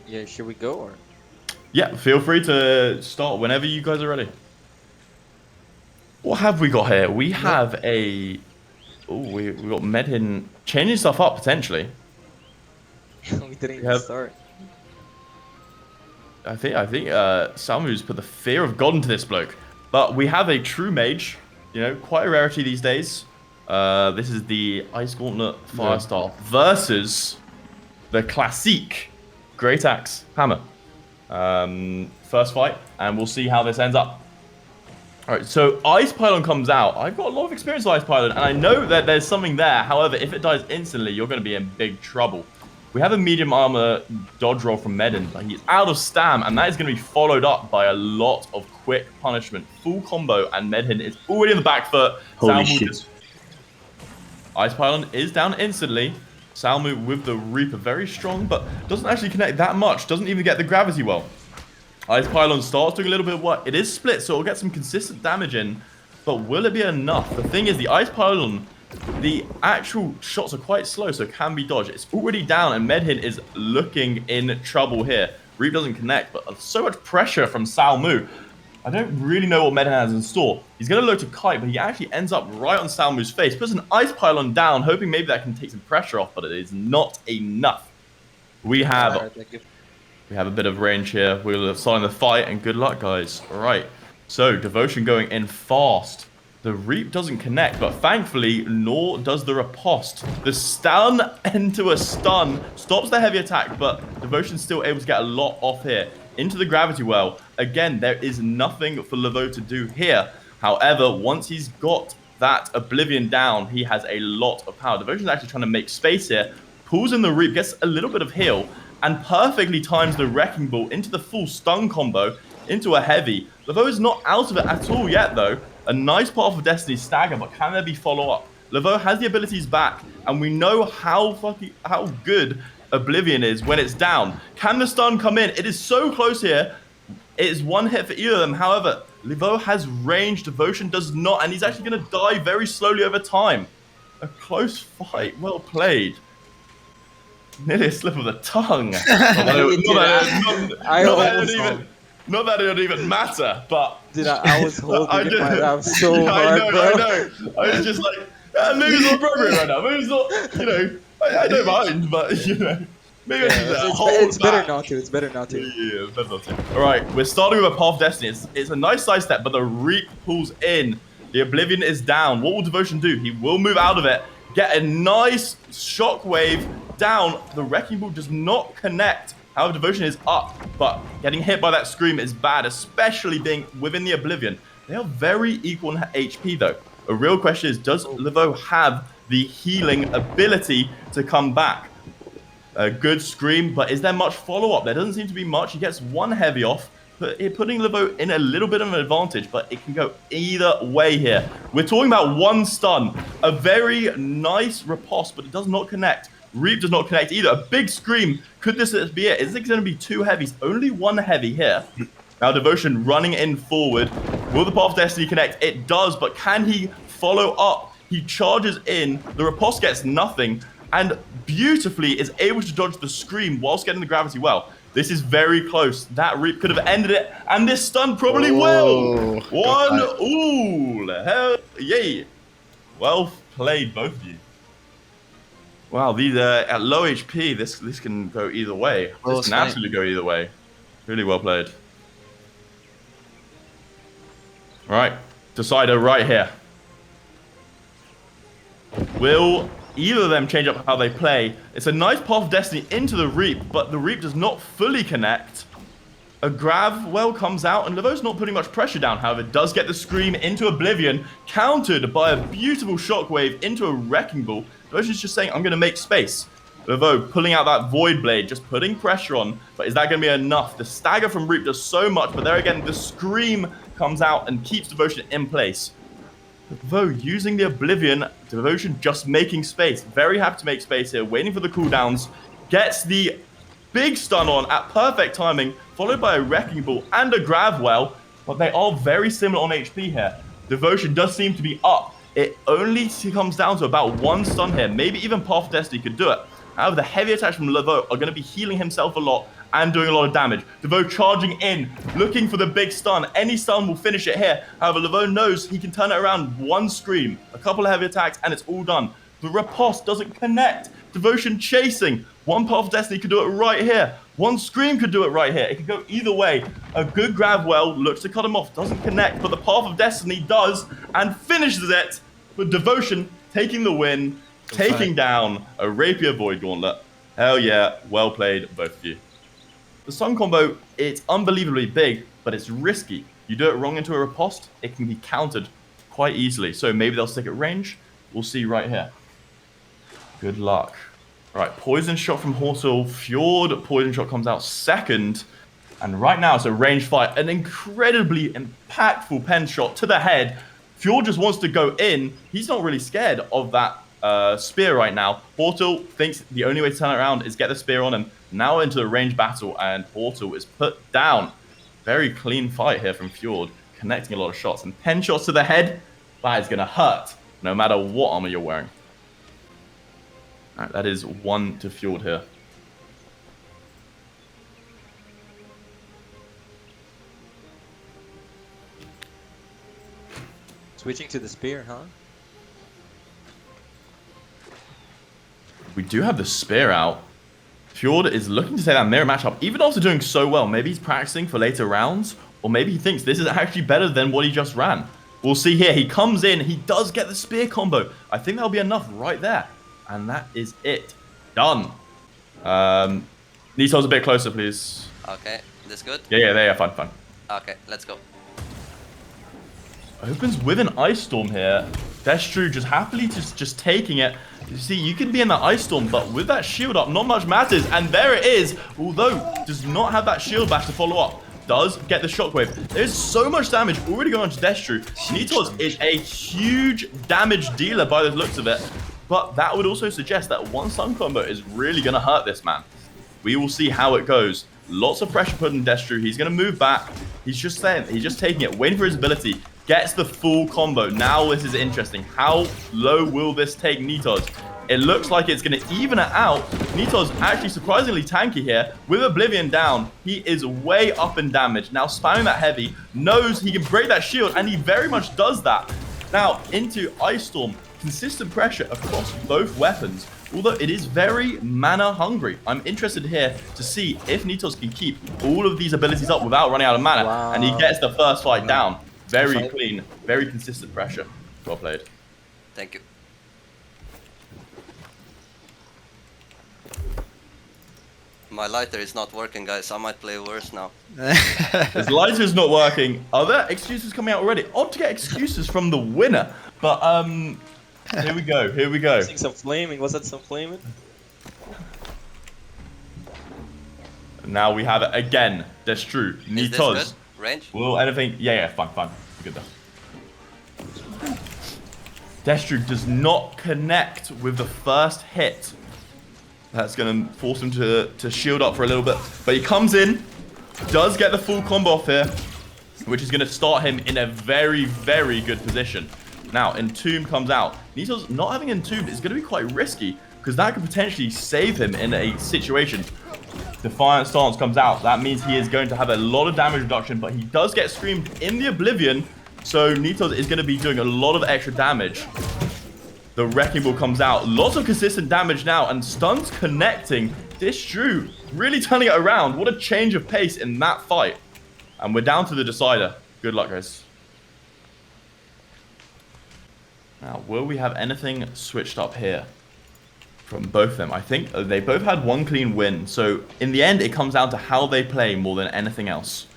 Yeah, should we go or? Yeah, feel free to start whenever you guys are ready. What have we got here? We Yep. have a... Oh, we got Medhin changing stuff up, potentially. We didn't We even have... start. I think Salmu's put the fear of God into this bloke. But we have a true mage. You know, quite a rarity these days. This is the Ice Gauntlet Firestar versus the classique Great Axe Hammer. First fight, and we'll see how this ends up. Alright, so Ice Pylon comes out. I've got a lot of experience with Ice Pylon, and I know that there's something there. However, if it dies instantly, you're going to be in big trouble. We have a medium armor dodge roll from Medin, but he's out of stam, and that is going to be followed up by a lot of quick punishment. Full combo, and Medin is already on the back foot. Holy shit. Ice Pylon is down instantly. Salmu with the Reaper, very strong, but doesn't actually connect that much. Doesn't even get the gravity well. Ice Pylon starts doing a little bit of work. It is split, so it'll get some consistent damage in, but will it be enough? The thing is, the Ice Pylon, the actual shots are quite slow, so it can be dodged. It's already down, and Medhin is looking in trouble here. Reap doesn't connect, but so much pressure from Salmu. I don't really know what Medhin has in store. He's going to look to kite, but he actually ends up right on Salmu's face. Puts an Ice Pylon down, hoping maybe that can take some pressure off, but it is not enough. We have a bit of range here. We'll sign the fight, and good luck, guys. All right. So, Devotion going in fast. The Reap doesn't connect, but thankfully, nor does the Riposte. The stun into a stun stops the heavy attack, but Devotion's still able to get a lot off here. Into the Gravity Well. Again, there is nothing for Laveau to do here. However, once he's got that Oblivion down, he has a lot of power. Devotion's actually trying to make space here. Pulls in the Reap, gets a little bit of heal, and perfectly times the Wrecking Ball into the full stun combo, into a heavy. Laveau is not out of it at all yet, though. A nice part of Destiny's stagger, but can there be follow-up? Laveau has the abilities back, and we know how good Oblivion is when it's down. Can the stun come in? It is so close here. It is one hit for either of them. However, Laveau has range, Devotion does not, and he's actually going to die very slowly over time. A close fight. Well played. Nearly a slip of the tongue. Not that it would even matter, but... Dude, I was holding my laugh so hard, bro. I know. I was just like, maybe it's not appropriate right now. Maybe it's not, you know, I don't mind, but, you know. Maybe it's better not to. It's better not to. Yeah, it's better not to. All right, we're starting with a Path of Destiny. It's a nice side step, but the Reap pulls in. The Oblivion is down. What will Devotion do? He will move out of it, get a nice shockwave down. The Wrecking Ball does not connect. However, Devotion is up, but getting hit by that Scream is bad, especially being within the Oblivion. They are very equal in HP, though. A real question is, does Laveau have the healing ability to come back? A good Scream, but is there much follow-up? There doesn't seem to be much. He gets one heavy off, putting Laveau in a little bit of an advantage, but it can go either way here. We're talking about one stun. A very nice riposte, but it does not connect. Reap does not connect either. A big Scream. Could this be it? Is it going to be two heavies? Only one heavy here. Now Devotion running in forward. Will the Path of Destiny connect? It does, but can he follow up? He charges in. The riposte gets nothing, and beautifully is able to dodge the Scream whilst getting the Gravity Well. This is very close. That Reap could have ended it, and this stun probably will. One. Ooh, hell, yay. Well played, both of you. Wow, these at low HP, this can go either way. This can absolutely go either way. Really well played. All right, decider right here. Will either of them change up how they play? It's a nice Path of Destiny into the Reap, but the Reap does not fully connect. A Grav well comes out, and Laveau's not putting much pressure down. However, does get the Scream into Oblivion, countered by a beautiful shockwave into a Wrecking Ball. Devotion's just saying, I'm going to make space. Laveau pulling out that Void Blade, just putting pressure on, but is that going to be enough? The stagger from Reap does so much, but there again, the Scream comes out and keeps Devotion in place. Laveau using the Oblivion, Devotion just making space. Very happy to make space here, waiting for the cooldowns. Gets the big stun on at perfect timing, followed by a Wrecking Ball and a Grav Well, but they are very similar on HP here. Devotion does seem to be up. It only comes down to about one stun here. Maybe even Path of Destiny could do it. However, the heavy attacks from Laveau are going to be healing himself a lot and doing a lot of damage. Deveau charging in, looking for the big stun. Any stun will finish it here. However, Laveau knows he can turn it around. One scream, a couple of heavy attacks, and it's all done. The riposte doesn't connect. Devotion chasing. One Path of Destiny could do it right here. One Scream could do it right here. It could go either way. A good grab well looks to cut him off. Doesn't connect, but the Path of Destiny does and finishes it with Devotion taking the win, taking down a Rapier Void Gauntlet. Hell yeah, well played, both of you. The Sun combo, it's unbelievably big, but it's risky. You do it wrong into a riposte, it can be countered quite easily. So maybe they'll stick at range. We'll see right here. Good luck. All right, Poison Shot from Hortal. Fjord, Poison Shot comes out second. And right now it's a range fight. An incredibly impactful pen shot to the head. Fjord just wants to go in. He's not really scared of that spear right now. Hortal thinks the only way to turn it around is get the spear on him. Now into a range battle, and Hortal is put down. Very clean fight here from Fjord, connecting a lot of shots. And pen shots to the head, that is going to hurt, no matter what armor you're wearing. All right, that is 1 to Fjord here. Switching to the spear, huh? We do have the spear out. Fjord is looking to take that mirror matchup, even after doing so well. Maybe he's practicing for later rounds, or maybe he thinks this is actually better than what he just ran. We'll see here. He comes in. He does get the spear combo. I think that'll be enough right there. And that is it. Done. Nito's a bit closer, please. Okay, this good? Yeah, fine. Okay, let's go. Opens with an Ice Storm here. Destru just happily just taking it. You see, you can be in that Ice Storm, but with that shield up, not much matters. And there it is. Although, does not have that shield bash to follow up. Does get the shockwave. There's so much damage already going on to Destru. Nitos is a huge damage dealer by the looks of it. But that would also suggest that one Sun combo is really going to hurt this man. We will see how it goes. Lots of pressure put on Destru. He's going to move back. He's just taking it, waiting for his ability. Gets the full combo. Now this is interesting. How low will this take Nitos? It looks like it's going to even it out. Nitos actually surprisingly tanky here. With Oblivion down, he is way up in damage. Now spamming that heavy, knows he can break that shield, and he very much does that. Now into Ice Storm. Consistent pressure across both weapons, although it is very mana hungry. I'm interested here to see if Nitos can keep all of these abilities up without running out of mana. Wow. And he gets the first fight down. Very clean, very consistent pressure. Well played. Thank you. My lighter is not working, guys. I might play worse now. His lighter's not working. Are there excuses coming out already? Odd to get excuses from the winner, but here we go. Here we go. Seeing some flaming. Was that some flaming? Now we have it again. That's true. Is this good? Range? Will anything? Yeah. Fine. Good though. Destru does not connect with the first hit. That's going to force him to shield up for a little bit. But he comes in, does get the full combo off here, which is going to start him in a very, very good position. Now, Entomb comes out. Nitos not having Entombed is going to be quite risky, because that could potentially save him in a situation. Defiant Stance comes out. That means he is going to have a lot of damage reduction, but he does get screamed in the Oblivion, so Nitos is going to be doing a lot of extra damage. The Wrecking Ball comes out. Lots of consistent damage now, and stuns connecting. Destru really turning it around. What a change of pace in that fight. And we're down to the decider. Good luck, guys. Now, will we have anything switched up here from both of them? I think they both had one clean win. So, in the end, it comes down to how they play more than anything else.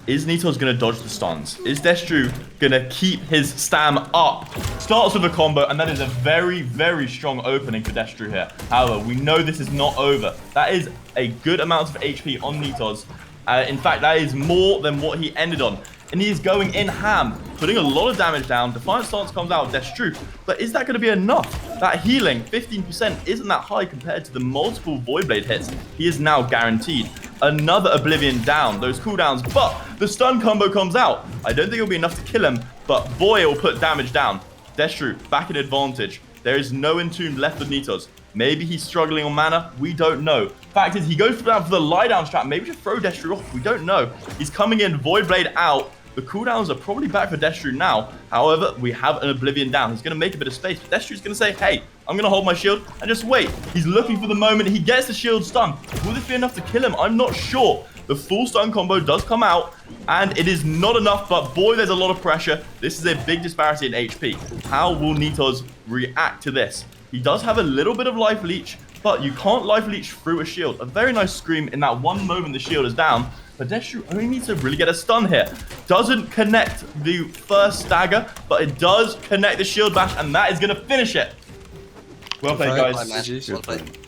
Is Nitos going to dodge the stuns? Is Destru going to keep his stam up? Starts with a combo, and that is a very, very strong opening for Destru here. However, we know this is not over. That is a good amount of HP on Nitos. In fact, that is more than what he ended on. And he is going in ham, putting a lot of damage down. Defiant Stance comes out with Destru. But is that going to be enough? That healing, 15%, isn't that high compared to the multiple Voidblade hits he is now guaranteed. Another Oblivion down, those cooldowns, but the stun combo comes out. I don't think it'll be enough to kill him, but boy, it'll put damage down. Destru back in advantage. There is no Entombed left with Nitos. Maybe he's struggling on mana. We don't know. Fact is, he goes down for the lie down strat. Maybe to throw Destru off. We don't know. He's coming in, Void Blade out. The cooldowns are probably back for Destru now. However, we have an Oblivion down. He's going to make a bit of space. But Destru's going to say, hey, I'm going to hold my shield and just wait. He's looking for the moment. He gets the shield stun. Will this be enough to kill him? I'm not sure. The full stun combo does come out, and it is not enough, but boy, there's a lot of pressure. This is a big disparity in HP. How will Nitos react to this? He does have a little bit of life leech, but you can't life leech through a shield. A very nice scream in that one moment the shield is down, but Destru only needs to really get a stun here. Doesn't connect the first stagger, but it does connect the shield bash, and that is going to finish it. Well played, guys. Well played.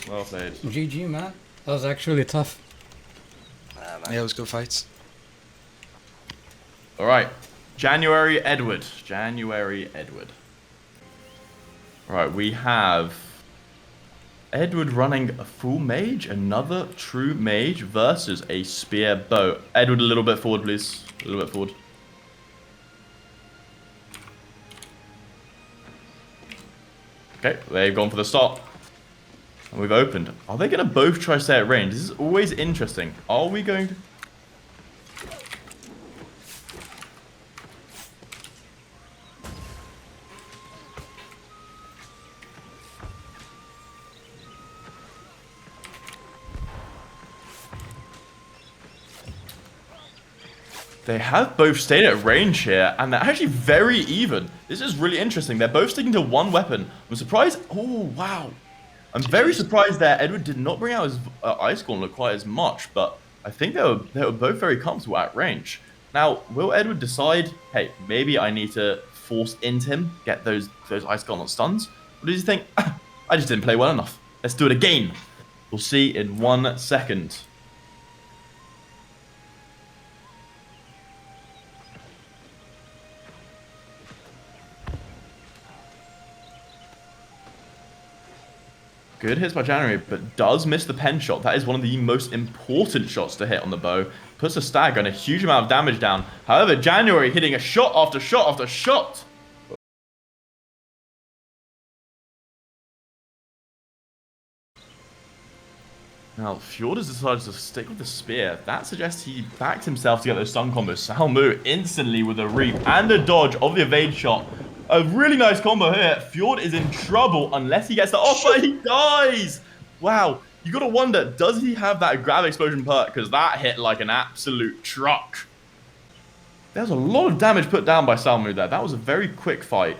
Well played. GG, man. That was actually tough. Yeah, it was good fights. All right. January Edward. January Edward. All right, we have Edward running a full mage, another true mage versus a spear bow. Edward, a little bit forward, please. A little bit forward. Okay, they've gone for the stop. And we've opened. Are they going to both try to stay at range? This is always interesting. Are we going to... They have both stayed at range here, and they're actually very even. This is really interesting. They're both sticking to one weapon. I'm surprised... Oh, wow. I'm very surprised that Edward did not bring out his Ice Gauntlet quite as much, but I think they were both very comfortable at range. Now, will Edward decide, hey, maybe I need to force into him, get those Ice Gauntlet stuns? Or does he think, I just didn't play well enough. Let's do it again. We'll see in 1 second. Good hits by January, but does miss the pen shot. That is one of the most important shots to hit on the bow. Puts a stagger and a huge amount of damage down. However, January hitting a shot after shot after shot. Now, Fjord has decided to stick with the spear. That suggests he backed himself to get those stun combos. Salmu instantly with a reap and a dodge of the evade shot. A really nice combo here. Fjord is in trouble unless he gets the offer. He dies. Wow. You got to wonder, does he have that grab explosion perk? Because that hit like an absolute truck. There's a lot of damage put down by Salmu there. That was a very quick fight.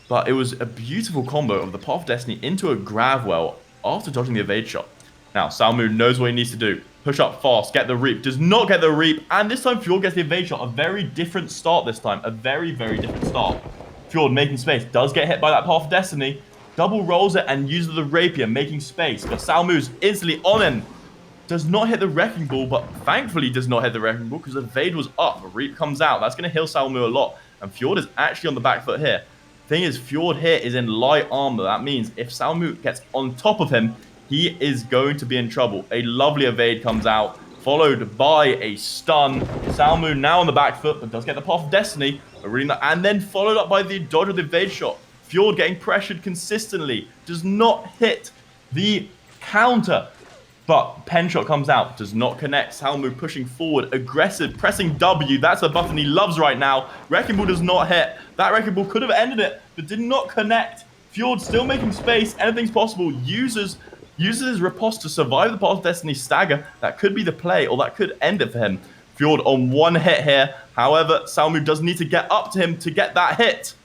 But it was a beautiful combo of the Path of Destiny into a grab well after dodging the evade shot. Now, Salmu knows what he needs to do. Push up fast, get the reap. Does not get the reap. And this time, Fjord gets the evade shot. A very different start this time. A very, very different start. Fjord making space, does get hit by that Path of Destiny, double rolls it and uses the rapier, making space, but Salmu's instantly on him. Does not hit the Wrecking Ball, but thankfully does not hit the Wrecking Ball because the Evade was up. A Reap comes out, that's going to heal Salmu a lot, and Fjord is actually on the back foot here. Thing is, Fjord here is in light armor. That means if Salmu gets on top of him, he is going to be in trouble. A lovely Evade comes out, followed by a stun. Salmu now on the back foot, but does get the Path of Destiny. And then followed up by the dodge of the evade shot. Fjord getting pressured consistently. Does not hit the counter. But pen shot comes out. Does not connect. Salmu pushing forward. Aggressive. Pressing W. That's the button he loves right now. Wrecking Ball does not hit. That Wrecking Ball could have ended it, but did not connect. Fjord still making space. Anything's possible. Uses his riposte to survive the Path of Destiny stagger. That could be the play, or that could end it for him. Fjord on one hit here. However, Salmu does need to get up to him to get that hit.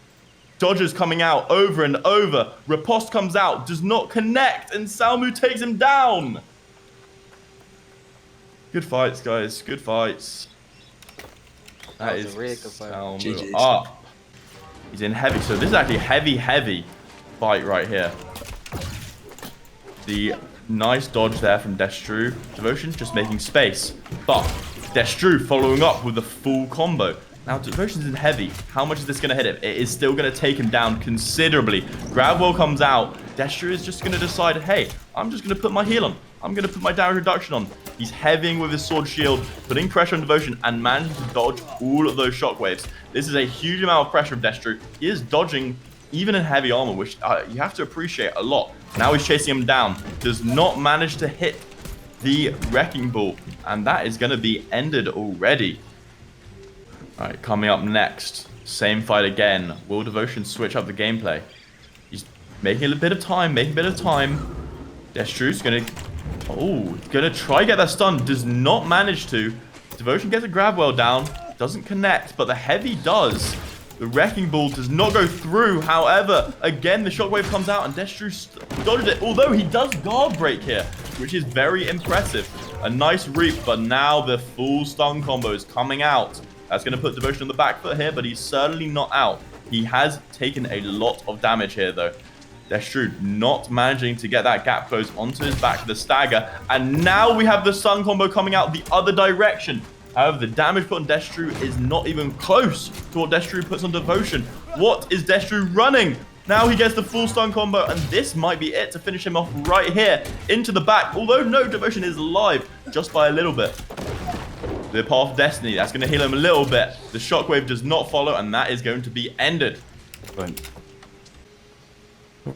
Dodgers coming out over and over. Riposte comes out, does not connect, and Salmu takes him down. Good fights, guys. Good fights. That is a really good fight. Salmu up. He's in heavy. So this is actually a heavy fight right here. The nice dodge there from Destru. Devotion just making space. But Destru following up with the full combo. Now, Devotion's in heavy. How much is this going to hit him? It is still going to take him down considerably. Grabwell comes out. Destru is just going to decide, hey, I'm just going to put my heal on. I'm going to put my damage reduction on. He's heavying with his sword shield, putting pressure on Devotion, and managing to dodge all of those shockwaves. This is a huge amount of pressure from Destru. He is dodging even in heavy armor, which you have to appreciate a lot. Now he's chasing him down. Does not manage to hit the Wrecking Ball. And that is going to be ended already. Alright, coming up next. Same fight again. Will Devotion switch up the gameplay? He's making a bit of time. Destru's going to... Oh, going to try get that stun. Does not manage to. Devotion gets a grab well down. Doesn't connect, but the heavy does. The Wrecking Ball does not go through. However, again, the shockwave comes out and Destru dodged it. Although he does guard break here, which is very impressive. A nice reap, but now the full stun combo is coming out. That's going to put Devotion on the back foot here, but he's certainly not out. He has taken a lot of damage here, though. Destru not managing to get that gap close onto his back with the stagger. And now we have the stun combo coming out the other direction. However, the damage put on Destru is not even close to what Destru puts on Devotion. What is Destru running? Now he gets the full stun combo, and this might be it to finish him off right here into the back. Although no, Devotion is alive just by a little bit. The Path of Destiny, that's going to heal him a little bit. The shockwave does not follow, and that is going to be ended.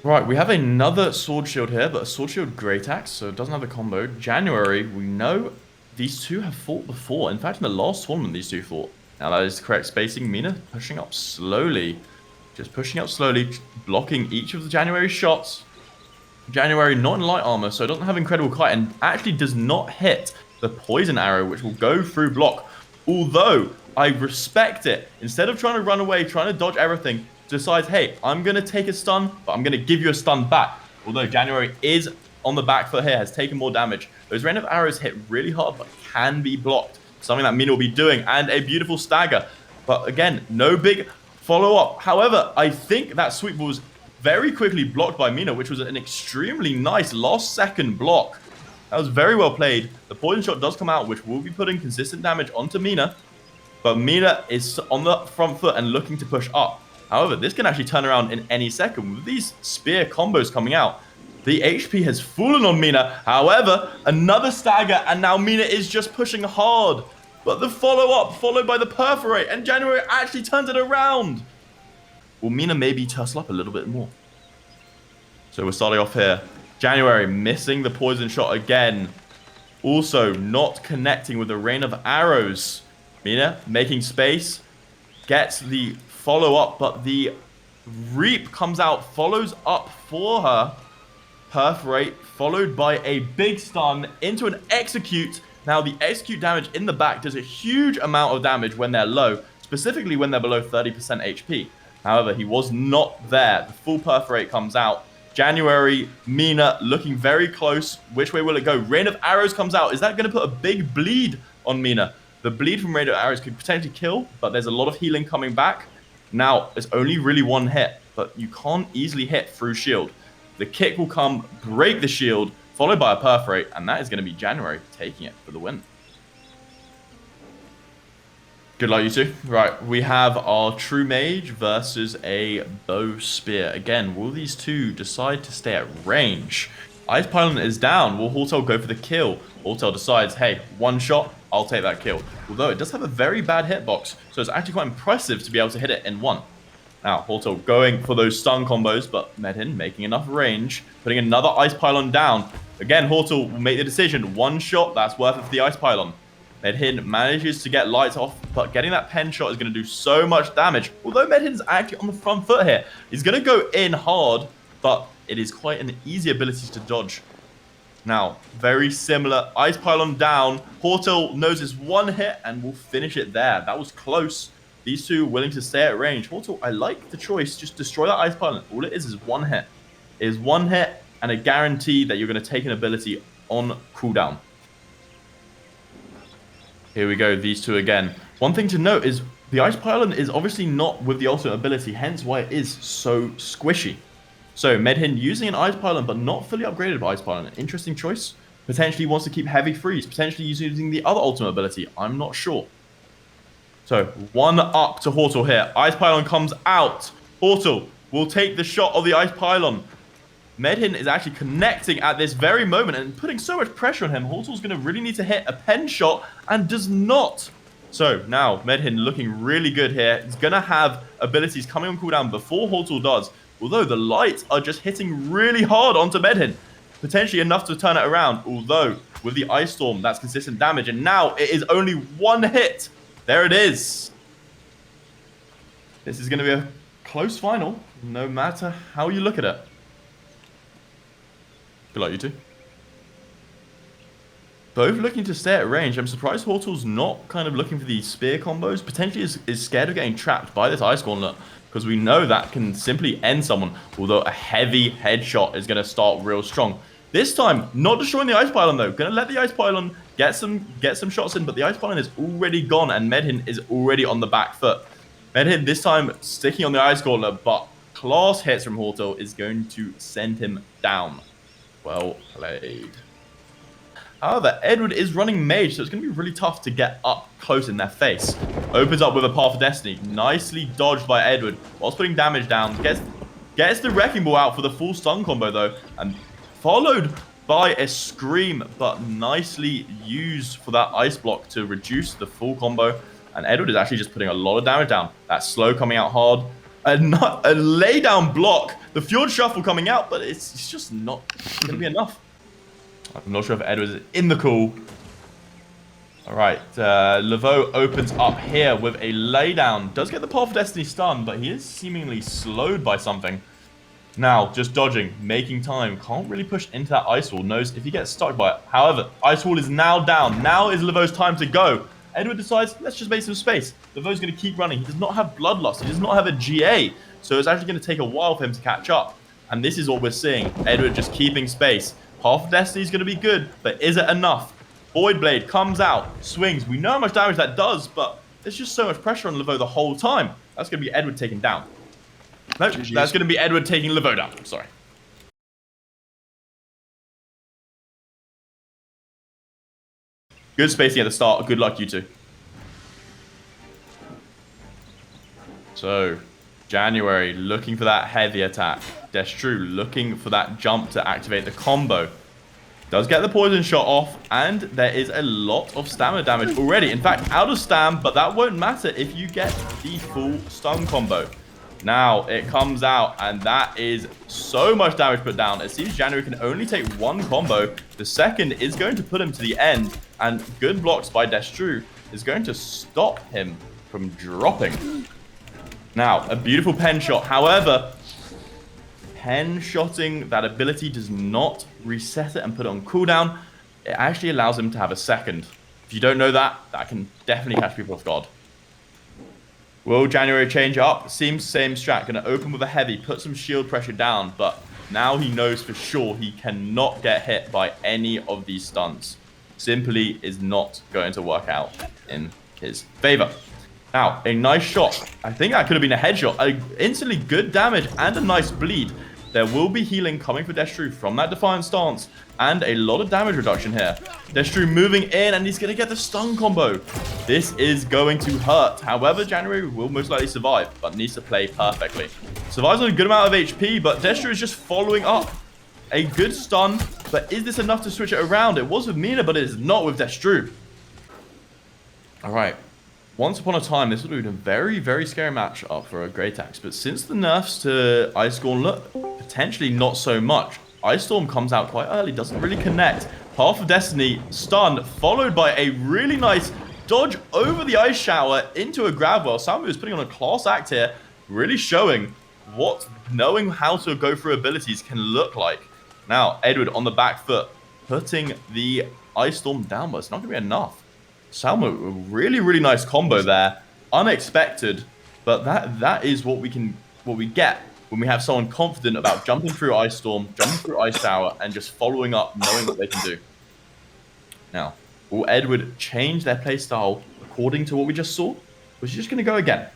Right, we have another sword shield here, but a sword shield great axe, so it doesn't have the combo. January, we know these two have fought before. In fact, in the last tournament, these two fought. Now, that is the correct spacing. Mina pushing up slowly. Just pushing up slowly, blocking each of the January shots. January not in light armor, so it doesn't have incredible kite, and actually does not hit the poison arrow, which will go through block. Although, I respect it. Instead of trying to run away, trying to dodge everything, decides, hey, I'm going to take a stun, but I'm going to give you a stun back. Although January is on the back foot here, has taken more damage. Those rain of arrows hit really hard, but can be blocked. Something that Mina will be doing, and a beautiful stagger. But again, no big follow-up. However, I think that sweep was very quickly blocked by Mina, which was an extremely nice last-second block. That was very well played. The poison shot does come out, which will be putting consistent damage onto Mina. But Mina is on the front foot and looking to push up. However, this can actually turn around in any second. With these spear combos coming out, the HP has fallen on Mina. However, another stagger, and now Mina is just pushing hard. But the follow-up, followed by the perforate, and January actually turns it around. Will Mina maybe tussle up a little bit more? So we're starting off here. January missing the poison shot again. Also not connecting with the rain of arrows. Mina making space. Gets the follow-up, but the reap comes out, follows up for her. Perforate, followed by a big stun into an execute. Now, the execute damage in the back does a huge amount of damage when they're low, specifically when they're below 30% HP. However, he was not there. The full perforate comes out. January, Mina looking very close. Which way will it go? Rain of Arrows comes out. Is that going to put a big bleed on Mina? The bleed from Rain of Arrows could potentially kill, but there's a lot of healing coming back. Now, it's only really one hit, but you can't easily hit through shield. The kick will come, break the shield, followed by a perforate, and that is going to be January taking it for the win. Good luck, you two. Right, we have our True Mage versus a Bow Spear. Again, will these two decide to stay at range? Ice Pylon is down. Will Hortel go for the kill? Hortel decides, hey, one shot, I'll take that kill. Although it does have a very bad hitbox, so it's actually quite impressive to be able to hit it in one. Now, Hortel going for those stun combos, but Medhin making enough range, putting another Ice Pylon down. Again, Hortel will make the decision. One shot, that's worth it for the Ice Pylon. Medhin manages to get lights off, but getting that pen shot is going to do so much damage. Although Medhin's actually on the front foot here. He's going to go in hard, but it is quite an easy ability to dodge. Now, very similar. Ice Pylon down. Hortel knows it's one hit and will finish it there. That was close. These two willing to stay at range. Hortel, I like the choice. Just destroy that Ice Pylon. All it is one hit. It is one hit and a guarantee that you're going to take an ability on cooldown. Here we go, these two again. One thing to note is the Ice Pylon is obviously not with the ultimate ability, hence why it is so squishy. So Medhin using an Ice Pylon, but not fully upgraded by Ice Pylon. An interesting choice. Potentially wants to keep Heavy Freeze. Potentially using the other ultimate ability. I'm not sure. So, one up to Hortel here. Ice Pylon comes out. Hortel will take the shot of the Ice Pylon. Medhin is actually connecting at this very moment and putting so much pressure on him. Hortel's going to really need to hit a pen shot and does not. So, now Medhin looking really good here. He's going to have abilities coming on cooldown before Hortel does. Although the lights are just hitting really hard onto Medhin. Potentially enough to turn it around. Although with the Ice Storm, that's consistent damage. And now it is only one hit. There it is. This is going to be a close final, no matter how you look at it. Good luck, you two. Both looking to stay at range. I'm surprised Hortal's not kind of looking for these spear combos. Potentially is scared of getting trapped by this Ice Gauntlet, because we know that can simply end someone. Although a heavy headshot is going to start real strong. This time, not destroying the Ice Pylon though. Going to let the Ice Pylon get some shots in, but the Ice Pylon is already gone and Medhin is already on the back foot. Medhin this time sticking on the Ice Gauntlet, but class hits from Hortal is going to send him down. Well played. However, Edward is running Mage, so it's going to be really tough to get up close in their face. Opens up with a Path of Destiny. Nicely dodged by Edward whilst putting damage down. Gets the Wrecking Ball out for the full stun combo though, and followed by a Scream, but nicely used for that Ice Block to reduce the full combo. And Edward is actually just putting a lot of damage down. That slow coming out hard. A laydown block. The Fjord Shuffle coming out, but it's just not going to be enough. I'm not sure if Edward is in the call. All right. Laveau opens up here with a laydown. Does get the Path of Destiny stun, but he is seemingly slowed by something. Now, just dodging, making time. Can't really push into that Ice Wall. Knows if he gets stuck by it. However, Ice Wall is now down. Now is Laveau's time to go. Edward decides, let's just make some space. Laveau's going to keep running. He does not have Bloodlust. He does not have a GA. So it's actually going to take a while for him to catch up. And this is what we're seeing. Edward just keeping space. Path of Destiny is going to be good, but is it enough? Void Blade comes out, swings. We know how much damage that does, but there's just so much pressure on Laveau the whole time. That's going to be Edward taken down. No, that's going to be Edward taking Laveau down. I'm sorry. Good spacing at the start. Good luck, you two. So, January looking for that heavy attack. Destru looking for that jump to activate the combo. Does get the poison shot off, and there is a lot of stamina damage already. In fact, out of stam, but that won't matter if you get the full stun combo. Now, it comes out, and that is so much damage put down. It seems January can only take one combo. The second is going to put him to the end, and good blocks by Destru is going to stop him from dropping. Now, a beautiful pen shot. However, pen shotting, that ability does not reset it and put it on cooldown. It actually allows him to have a second. If you don't know that, that can definitely catch people off guard. Will January change up? Seems same strat. Going to open with a heavy, put some shield pressure down, but now he knows for sure he cannot get hit by any of these stunts. Simply is not going to work out in his favor. Now, a nice shot. I think that could have been a headshot. Instantly good damage and a nice bleed. There will be healing coming for Destru from that Defiant stance, and a lot of damage reduction here. Destru moving in, and he's going to get the stun combo. This is going to hurt. However, January will most likely survive, but needs to play perfectly. Survives on a good amount of HP, but Destru is just following up. A good stun, but is this enough to switch it around? It was with Mina, but it is not with Destru. All right. Once upon a time, this would have been a very, very scary matchup for a Great Axe, but since the nerfs to Ice Gauntlet, potentially not so much. Ice Storm comes out quite early, doesn't really connect. Path of Destiny, stun, followed by a really nice dodge over the Ice Shower into a grab well. Samu is putting on a class act here, really showing what knowing how to go through abilities can look like. Now, Edward on the back foot, putting the Ice Storm down, but it's not going to be enough. Salmo, a really, really nice combo there. Unexpected, but that is what we get when we have someone confident about jumping through Ice Storm, jumping through Ice Tower, and just following up, knowing what they can do. Now, will Edward change their playstyle according to what we just saw? Was he just going to go again?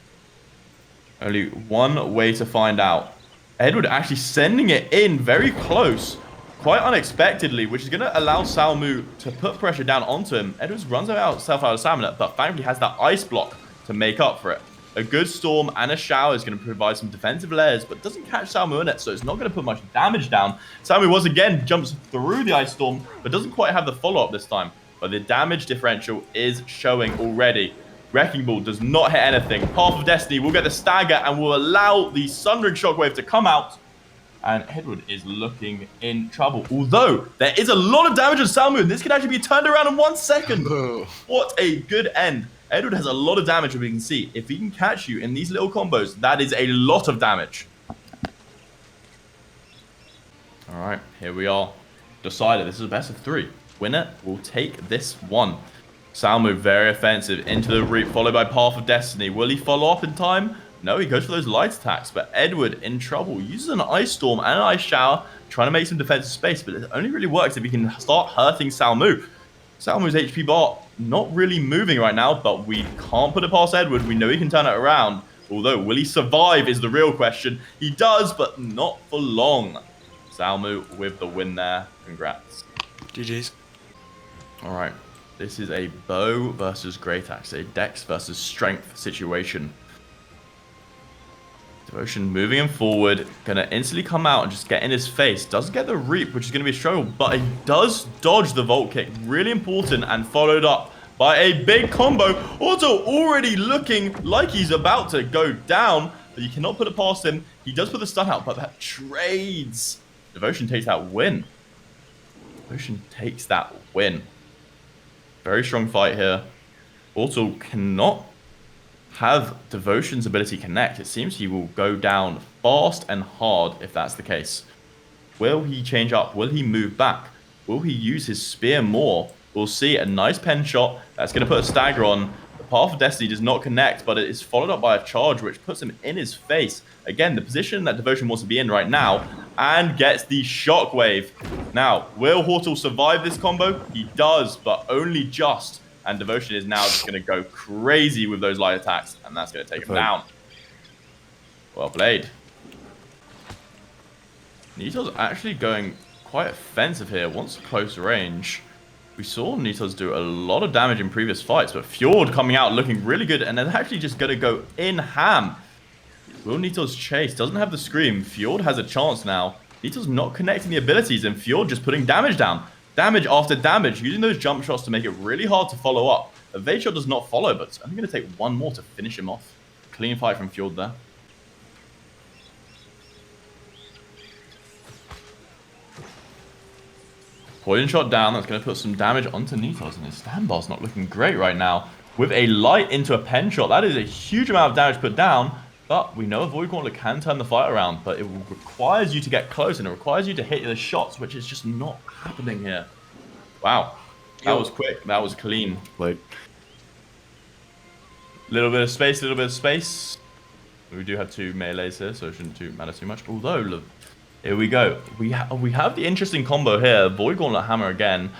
Only one way to find out. Edward actually sending it in very close, quite unexpectedly, which is going to allow Salmu to put pressure down onto him. Edwards runs himself out of stamina, but thankfully has that ice block to make up for it. A good storm and a shower is going to provide some defensive layers, but doesn't catch Salmu in it, so it's not going to put much damage down. Salmu once again jumps through the ice storm, but doesn't quite have the follow-up this time. But the damage differential is showing already. Wrecking Ball does not hit anything. Path of Destiny will get the stagger and will allow the Sundering Shockwave to come out. And Edward is looking in trouble. Although, there is a lot of damage on Salmu, and this could actually be turned around in 1 second. What a good end. Edward has a lot of damage, as we can see. If he can catch you in these little combos, that is a lot of damage. All right, here we are. Decided. This is a best of 3. Winner will take this one. Salmu very offensive into the Reap, followed by Path of Destiny. Will he follow up in time? No, he goes for those light attacks, but Edward in trouble. Uses an Ice Storm and an Ice Shower, trying to make some defensive space, but it only really works if he can start hurting Salmu. Salmu's HP bar not really moving right now, but we can't put it past Edward. We know he can turn it around. Although, will he survive is the real question. He does, but not for long. Salmu with the win there. Congrats. GG's. All right. This is a bow versus great axe, a dex versus strength situation. Devotion moving him forward, gonna instantly come out and just get in his face. Doesn't get the Reap, which is gonna be a struggle, but he does dodge the Volt Kick. Really important, and followed up by a big combo. Also already looking like he's about to go down, but you cannot put it past him. He does put the stun out, but that trades. Devotion takes that win. Devotion takes that win. Very strong fight here. Also cannot have Devotion's ability connect. It seems he will go down fast and hard if that's the case. Will he change up? Will he move back? Will he use his spear more? We'll see. A nice pen shot. That's going to put a stagger on. The Path of Destiny does not connect, but it is followed up by a charge, which puts him in his face. Again, the position that Devotion wants to be in right now, and gets the Shockwave. Now, will Hortal survive this combo? He does, but only just. And Devotion is now just going to go crazy with those light attacks, and that's going to take him down. Well played. Nito's actually going quite offensive here. Wants close range. We saw Nito's do a lot of damage in previous fights, but Fjord coming out looking really good, and they're actually just going to go in ham. Will Nito's chase? Doesn't have the Scream. Fjord has a chance now. Nito's not connecting the abilities, and Fjord just putting damage down. Damage after damage, using those jump shots to make it really hard to follow up. A Evade shot does not follow, but it's only going to take one more to finish him off. Clean fight from Fjord there. Poison shot down, that's going to put some damage onto Nitos, and his stand bar's not looking great right now. With a light into a pen shot, that is a huge amount of damage put down, but we know a Void Gauntlet can turn the fight around, but it requires you to get close, and it requires you to hit the shots, which is just not happening here. Wow. That was quick. That was clean. Late. Little bit of space, little bit of space. We do have 2 melees here, so it shouldn't matter too much. Although, look, here we go. We have the interesting combo here. Void Gauntlet Hammer again.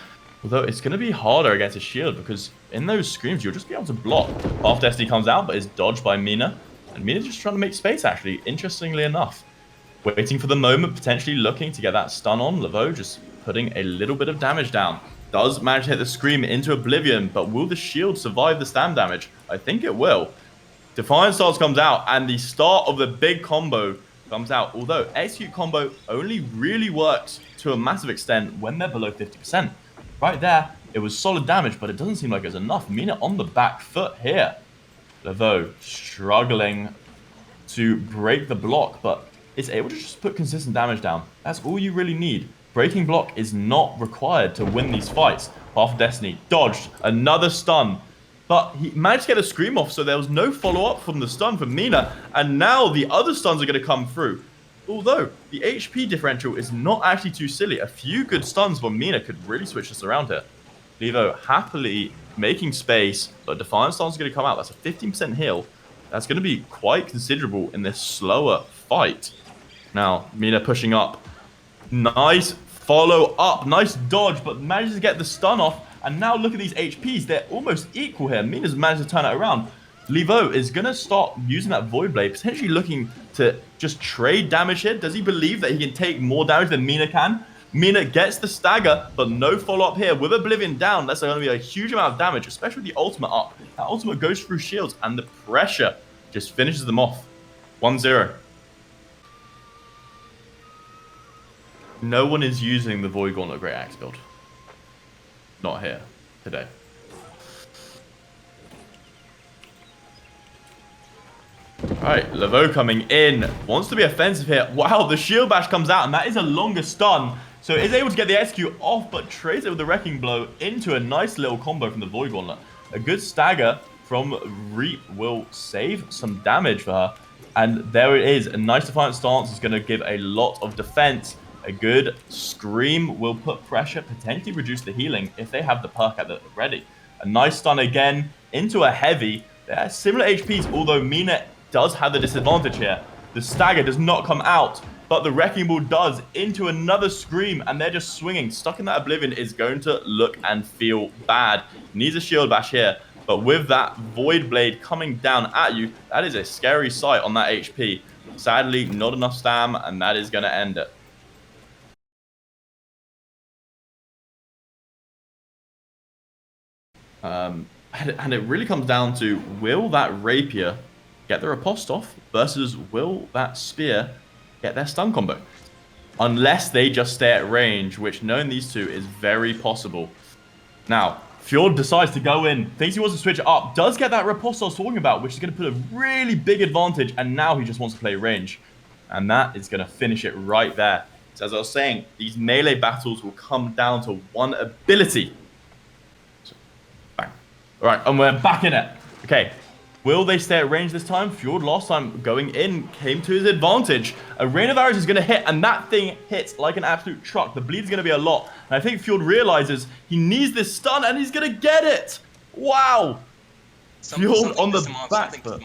Although it's going to be harder against a shield, because in those screams, you'll just be able to block. Path Destiny comes out, but is dodged by Mina. And Mina's just trying to make space, actually, interestingly enough. Waiting for the moment, potentially looking to get that stun on. Laveau just putting a little bit of damage down. Does manage to hit the Scream into Oblivion, but will the shield survive the stam damage? I think it will. Defiant Stance comes out, and the start of the big combo comes out. Although, Execute combo only really works to a massive extent when they're below 50%. Right there, it was solid damage, but it doesn't seem like it was enough. Mina on the back foot here. Laveau struggling to break the block, but is able to just put consistent damage down. That's all you really need. Breaking block is not required to win these fights. Path of Destiny dodged another stun, but he managed to get a Scream off, so there was no follow-up from the stun from Mina, and now the other stuns are going to come through. Although, the HP differential is not actually too silly. A few good stuns from Mina could really switch this around here. Levo happily making space, but Defiant Stance is going to come out. That's a 15% heal. That's going to be quite considerable in this slower fight. Now, Mina pushing up. Nice follow up. Nice dodge, but manages to get the stun off. And now look at these HPs. They're almost equal here. Mina's managed to turn it around. Levo is going to start using that Void Blade, potentially looking to just trade damage here. Does he believe that he can take more damage than Mina can? Mina gets the stagger, but no follow-up here. With Oblivion down, that's going to be a huge amount of damage, especially with the ultimate up. That ultimate goes through shields, and the pressure just finishes them off. 1-0. No one is using the Void Gauntlet Great Axe build. Not here today. Alright, Laveau coming in. Wants to be offensive here. Wow, the shield bash comes out, and that is a longer stun. So is able to get the execute off, but trades it with the wrecking blow into a nice little combo from the Void Gauntlet. A good stagger from Reap will save some damage for her. And there it is. A nice defiant stance is going to give a lot of defense. A good scream will put pressure, potentially reduce the healing if they have the perk at the ready. A nice stun again into a heavy. They're similar HPs, although Mina does have the disadvantage here. The stagger does not come out, but the wrecking ball does into another scream, and they're just swinging. Stuck in that oblivion is going to look and feel bad. Needs a shield bash here, but with that void blade coming down at you, that is a scary sight on that HP. Sadly, not enough stam, and that is going to end it. And it really comes down to, will that rapier get their riposte off versus will that spear get their stun combo? Unless they just stay at range, which knowing these two is very possible. Now, Fjord decides to go in, thinks he wants to switch it up, does get that riposte I was talking about, which is going to put a really big advantage, and now he just wants to play range. And that is going to finish it right there. So as I was saying, these melee battles will come down to one ability. All right, and we're back in it. Okay, will they stay at range this time? Fjord last time going in came to his advantage. A rain of arrows is going to hit, and that thing hits like an absolute truck. The bleed is going to be a lot. And I think Fjord realizes he needs this stun, and he's going to get it. Wow. Fjord on the back foot.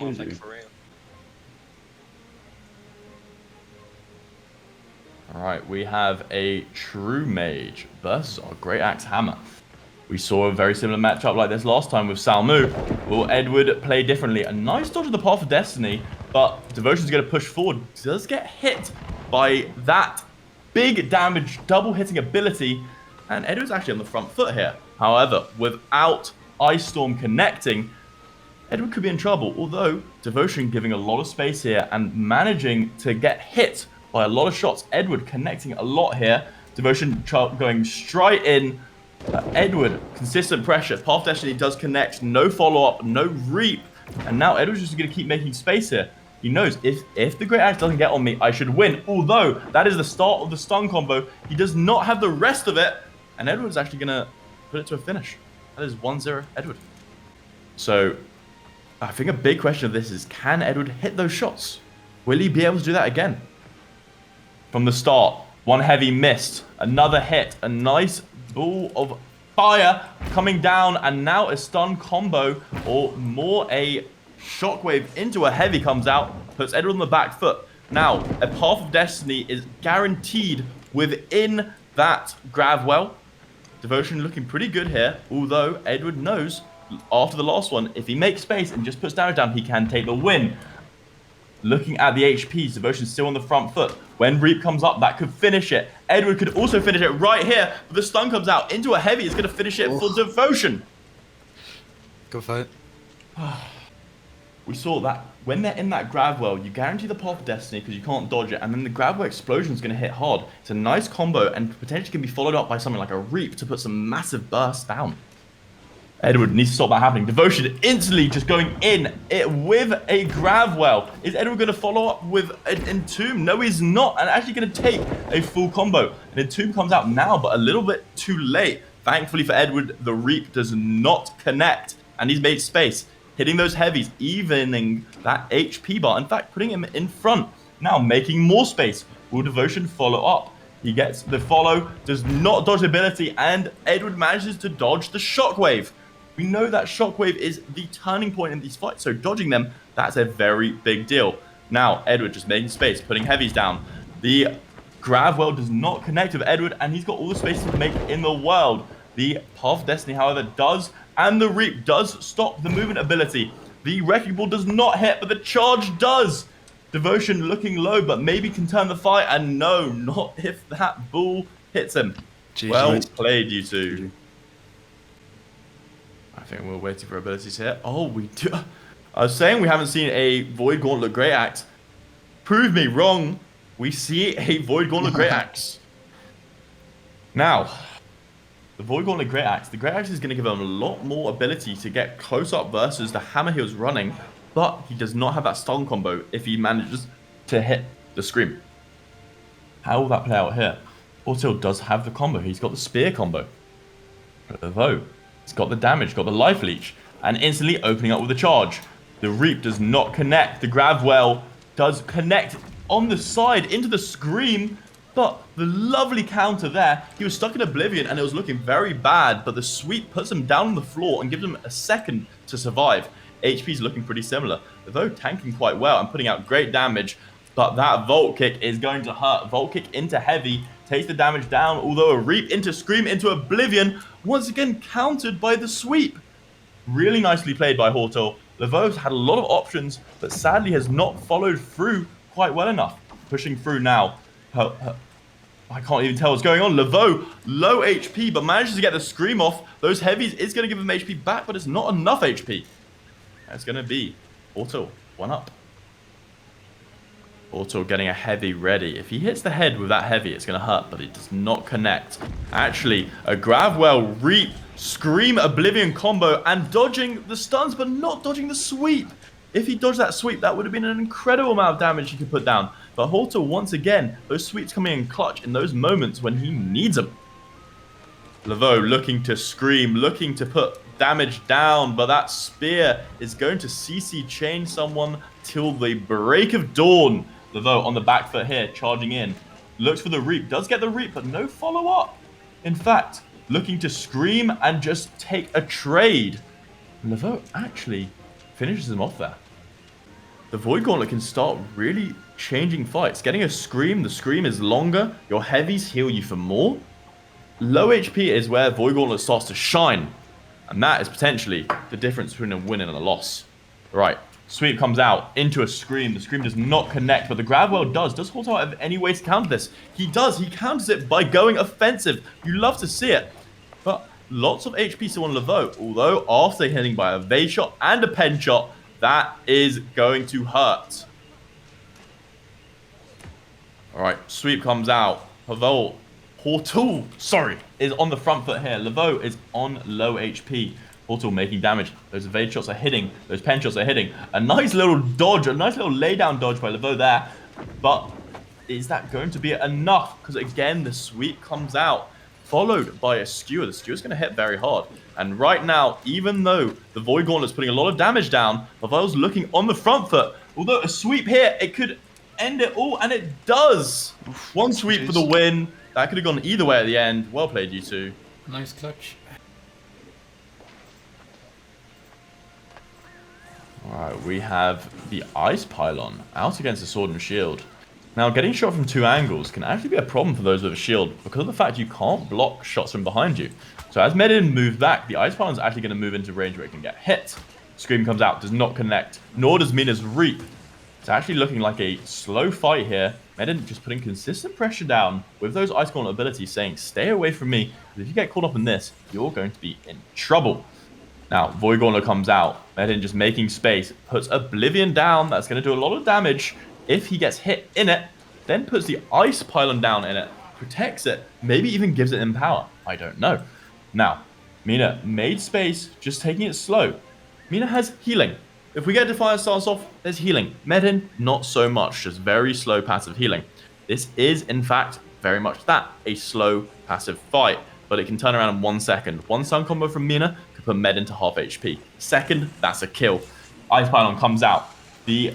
All right, we have a true mage versus our great axe hammer. We saw a very similar matchup like this last time with Salmu. Will Edward play differently? A nice dodge of the Path of Destiny, but Devotion's going to push forward. Does get hit by that big damage, double hitting ability, and Edward's actually on the front foot here. However, without Ice Storm connecting, Edward could be in trouble, although Devotion giving a lot of space here and managing to get hit by a lot of shots. Edward connecting a lot here. Devotion going straight in. Edward, consistent pressure. Path of Destiny does connect. No follow-up, no reap. And now Edward's just going to keep making space here. He knows, if the Great Axe doesn't get on me, I should win. Although, that is the start of the stun combo. He does not have the rest of it. And Edward's actually going to put it to a finish. That is 1-0 Edward. So, I think a big question of this is, can Edward hit those shots? Will he be able to do that again? From the start, one heavy missed. Another hit. A nice ball of fire coming down, and now a stun combo, or more a shockwave into a heavy comes out, puts Edward on the back foot. Now, a Path of Destiny is guaranteed within that grab well. Devotion looking pretty good here, although Edward knows after the last one, if he makes space and just puts damage down, he can take the win. Looking at the HPs, Devotion's still on the front foot. When Reap comes up, that could finish it. Edward could also finish it right here, but the stun comes out into a heavy. It's going to finish it for Devotion. Go fight. We saw that when they're in that grab well, you guarantee the Path of Destiny because you can't dodge it, and then the grab well explosion is going to hit hard. It's a nice combo, and potentially can be followed up by something like a Reap to put some massive bursts down. Edward needs to stop that happening. Devotion instantly just going in it with a grab well. Is Edward going to follow up with an Entomb? No, he's not. And actually going to take a full combo. An Entomb comes out now, but a little bit too late. Thankfully for Edward, the Reap does not connect. And he's made space, hitting those heavies, evening that HP bar. In fact, putting him in front. Now making more space. Will Devotion follow up? He gets the follow, does not dodge the ability, and Edward manages to dodge the shockwave. We know that shockwave is the turning point in these fights, so dodging them, that's a very big deal. Now, Edward just making space, putting heavies down. The grab well does not connect with Edward, and he's got all the space to make in the world. The Path of Destiny, however, does, and the Reap does stop the movement ability. The Wrecking Ball does not hit, but the charge does. Devotion looking low, but maybe can turn the fight, and no, not if that ball hits him. Well played, you two. I think we're waiting for abilities here. Oh, we do. I was saying we haven't seen a Void Gauntlet Great Axe. Prove me wrong. We see a Void Gauntlet Great Axe. Now, the Void Gauntlet Great Axe. The Great Axe is going to give him a lot more ability to get close up versus the hammer he was running. but he does not have that stun combo if he manages to hit the Scream. How will that play out here? Auto does have the combo. He's got the spear combo. Although, he's got the damage, got the life leech, and instantly opening up with a charge. The Reap does not connect. The Gravwell does connect on the side into the Scream, but the lovely counter there. He was stuck in Oblivion and it was looking very bad, but the sweep puts him down on the floor and gives him a second to survive. HP's looking pretty similar, although tanking quite well and putting out great damage, but that Volt Kick is going to hurt. Volt Kick into heavy, takes the damage down, although a Reap into Scream into Oblivion, once again countered by the sweep. Really nicely played by Horto. Laveau's had a lot of options, but sadly has not followed through quite well enough. Pushing through now. I can't even tell what's going on. Laveau, low HP, but manages to get the Scream off. Those heavies is going to give him HP back, but it's not enough HP. It's going to be Auto, 1 up. Auto getting a heavy ready. If he hits the head with that heavy, it's going to hurt, but it does not connect. Actually, a Gravwell, Reap, Scream, Oblivion combo, and dodging the stuns, but not dodging the sweep. If he dodged that sweep, that would have been an incredible amount of damage he could put down. But Horto, once again, those sweeps coming in clutch in those moments when he needs them. Laveau looking to Scream, looking to put damage down, but that spear is going to CC chain someone till the break of dawn. Laveau on the back foot here, charging in. Looks for the Reap, does get the Reap, but no follow-up. In fact, looking to Scream and just take a trade. Laveau actually finishes him off there. The Void Gauntlet can start really changing fights. Getting a Scream, the Scream is longer. Your heavies heal you for more. Low HP is where Void Gauntlet starts to shine. And that is potentially the difference between a win and a loss. Right, sweep comes out into a Scream. The Scream does not connect, but the Gravwell does. Does Horto have any way to counter this? He does. He counters it by going offensive. You love to see it. But lots of HP still on Laveau. Although after hitting by a Vade shot and a pen shot, that is going to hurt. Alright, sweep comes out. Horto, sorry, is on the front foot here. Laveau is on low HP. Horto making damage. Those evade shots are hitting. Those pen shots are hitting. A nice little dodge, a nice little laydown dodge by Laveau there. But is that going to be enough? Because again, the sweep comes out, followed by a skewer. The skewer's going to hit very hard. And right now, even though the Void Gauntlet's putting a lot of damage down, Laveau's looking on the front foot. Although a sweep here, it could end it all, and it does. One sweep for the win. That could have gone either way at the end. Well played, you two. Nice clutch. Alright, we have the Ice Pylon out against the Sword and Shield. Now, getting shot from 2 angles can actually be a problem for those with a shield because of the fact you can't block shots from behind you. So as Medin moves back, the Ice Pylon is actually going to move into range where it can get hit. Scream comes out, does not connect, nor does Mina's Reap. It's actually looking like a slow fight here. Medin just putting consistent pressure down with those Ice Gauntlet abilities, saying, stay away from me, because if you get caught up in this, you're going to be in trouble. Now, Void Gauntlet comes out. Medin just making space, puts Oblivion down. That's going to do a lot of damage. If he gets hit in it, then puts the Ice Pylon down in it, protects it, maybe even gives it Empower. I don't know. Now, Mina made space, just taking it slow. Mina has healing. If we get Defiance starts off, there's healing. Medin, not so much, just very slow passive healing. This is, in fact, very much that, a slow passive fight, but it can turn around in 1 second. One stun combo from Mina could put Medin to half HP. Second, that's a kill. Ice Pylon comes out. The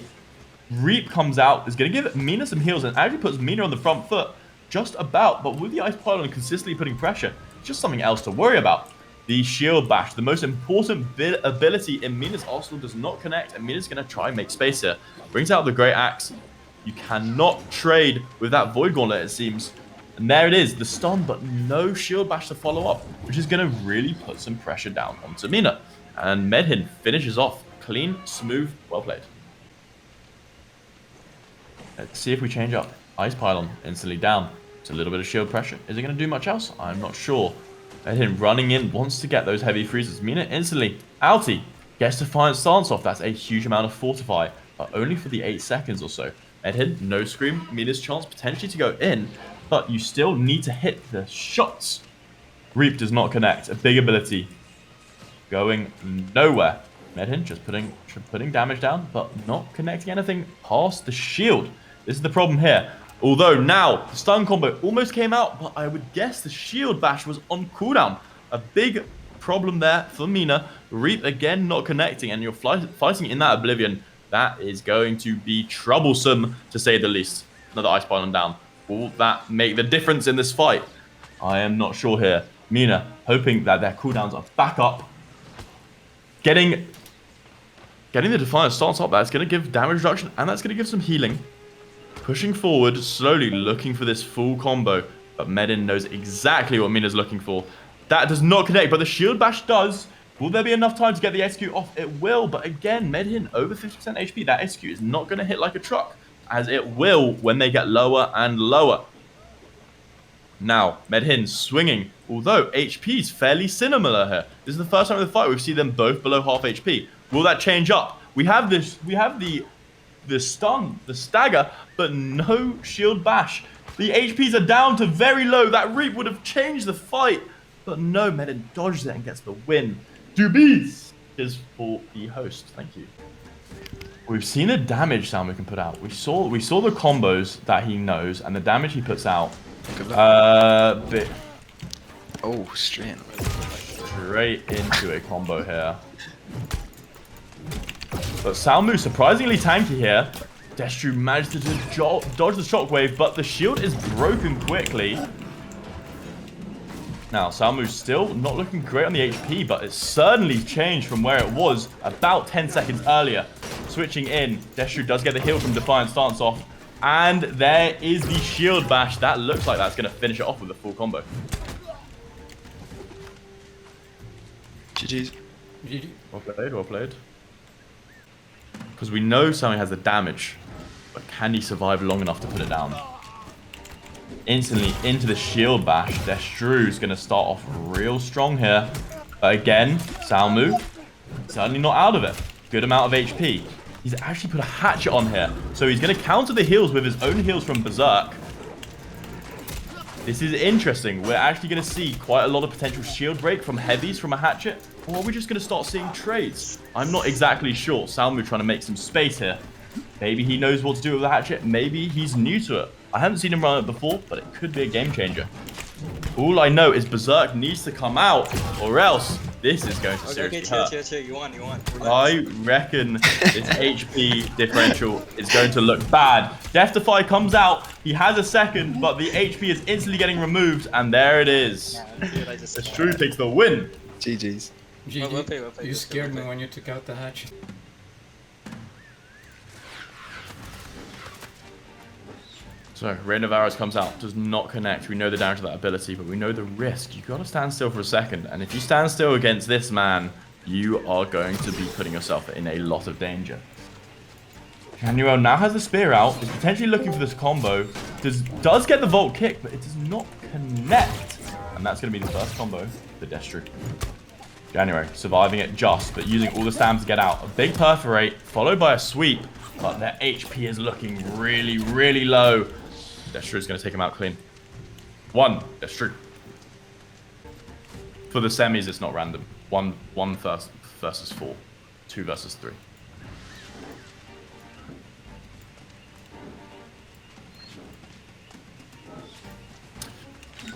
Reap comes out, is going to give Mina some heals and actually puts Mina on the front foot just about, but with the Ice Pylon consistently putting pressure, it's just something else to worry about. The Shield Bash, the most important ability in Mina's arsenal, does not connect, and Mina's going to try and make space here. Brings out the Great Axe. You cannot trade with that Void Gauntlet, it seems. And there it is, the stun, but no Shield Bash to follow up, which is going to really put some pressure down onto Mina. And Medhin finishes off. Clean, smooth, well played. Let's see if we change up. Ice Pylon instantly down. It's a little bit of shield pressure. Is it going to do much else? I'm not sure. Medhin running in, wants to get those heavy freezes. Mina instantly. Outie gets Defiant stance off. That's a huge amount of Fortify, but only for the 8 seconds or so. Medhin, no Scream. Mina's chance potentially to go in, but you still need to hit the shots. Reap does not connect. A big ability going nowhere. Medhin just Destru putting damage down, but not connecting anything past the shield. This is the problem here. Although now, the stun combo almost came out, but I would guess the shield bash was on cooldown. A big problem there for Mina. Reap again not connecting, and you're fighting in that Oblivion. That is going to be troublesome, to say the least. Another Ice Pylon down. Will that make the difference in this fight? I am not sure here. Mina hoping that their cooldowns are back up. Getting the Defiant stance up, that's going to give damage reduction, and that's going to give some healing. Pushing forward, slowly looking for this full combo. But Medin knows exactly what Mina's looking for. That does not connect, but the shield bash does. Will there be enough time to get the execute off? It will, but again, Medin over 50% HP. That execute is not going to hit like a truck, as it will when they get lower and lower. Now, Medhin swinging, although HP is fairly similar here. This is the first time in the fight we've seen them both below half HP. Will that change up? We have the stun, the stagger, but no shield bash. The HPs are down to very low. That Reap would have changed the fight, but no, Medin dodges it and gets the win. Doobies is for the host. Thank you. We've seen the damage Salmo can put out. We saw the combos that he knows and the damage he puts out. Bit Oh, straight into a combo here. But Salmu surprisingly tanky here. Destru managed to dodge the shockwave, but the shield is broken quickly. Now, Salmu's still not looking great on the HP, but it's certainly changed from where it was about 10 seconds earlier. Switching in, Destru does get the heal from Defiant Stance off. And there is the shield bash. That looks like that's going to finish it off with a full combo. GG's. GG. Well played, well played. Because we know Salmo has the damage, but can he survive long enough to put it down? Instantly into the shield bash. Destru's going to start off real strong here. But again, Salmo, certainly not out of it. Good amount of HP. He's actually put a hatchet on here. So he's going to counter the heals with his own heals from Berserk. This is interesting. We're actually going to see quite a lot of potential shield break from heavies from a hatchet. Or are we just going to start seeing trades? I'm not exactly sure. Salmu trying to make some space here. Maybe he knows what to do with the hatchet. Maybe he's new to it. I haven't seen him run it before, but it could be a game changer. All I know is Berserk needs to come out, or else this is going to seriously hurt. Chill. You won. I reckon this HP differential is going to look bad. Death Defy comes out. He has a second, but the HP is instantly getting removed, and there it is. Destru takes the win. GG's. GG. Well played, You scared me when you took out the hatchet. So, Rain of Arrows comes out, does not connect. We know the damage of that ability, but we know the risk. You've got to stand still for a second. And if you stand still against this man, you are going to be putting yourself in a lot of danger. Januel now has the spear out, is potentially looking for this combo. Does get the Volt Kick, but it does not connect. And that's going to be the first combo for Destru. January surviving it just, but using all the stamina to get out. A big Perforate, followed by a sweep. But their HP is looking really, really low. Destru is going to take him out clean. One, Destru. For the semis, it's not random. One versus 4. 2 versus 3.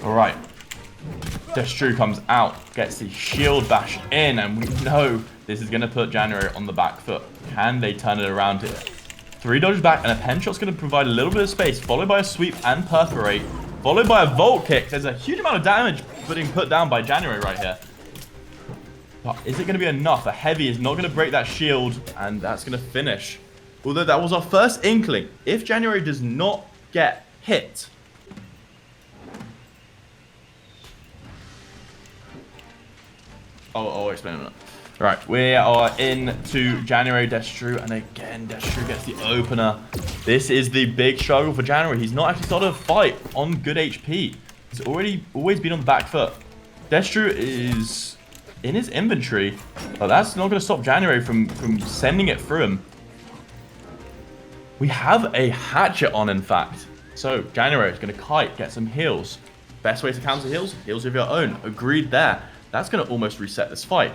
All right. Destru comes out, gets the shield bash in, and we know this is going to put January on the back foot. Can they turn it around here? 3 dodges back, and a pen shot's going to provide a little bit of space, followed by a sweep and Perforate, followed by a Volt Kick. There's a huge amount of damage being put down by January right here. But is it going to be enough? A heavy is not going to break that shield, and that's going to finish. Although that was our first inkling. If January does not get hit, I'll explain in a minute. Right, we are into January Destru, and again, Destru gets the opener. This is the big struggle for January. He's not actually started a fight on good HP. He's always been on the back foot. Destru is in his inventory, but that's not going to stop January from sending it through him. We have a hatchet on, in fact. So, January is going to kite, get some heals. Best way to counter heals? Heals of your own. Agreed there. That's going to almost reset this fight.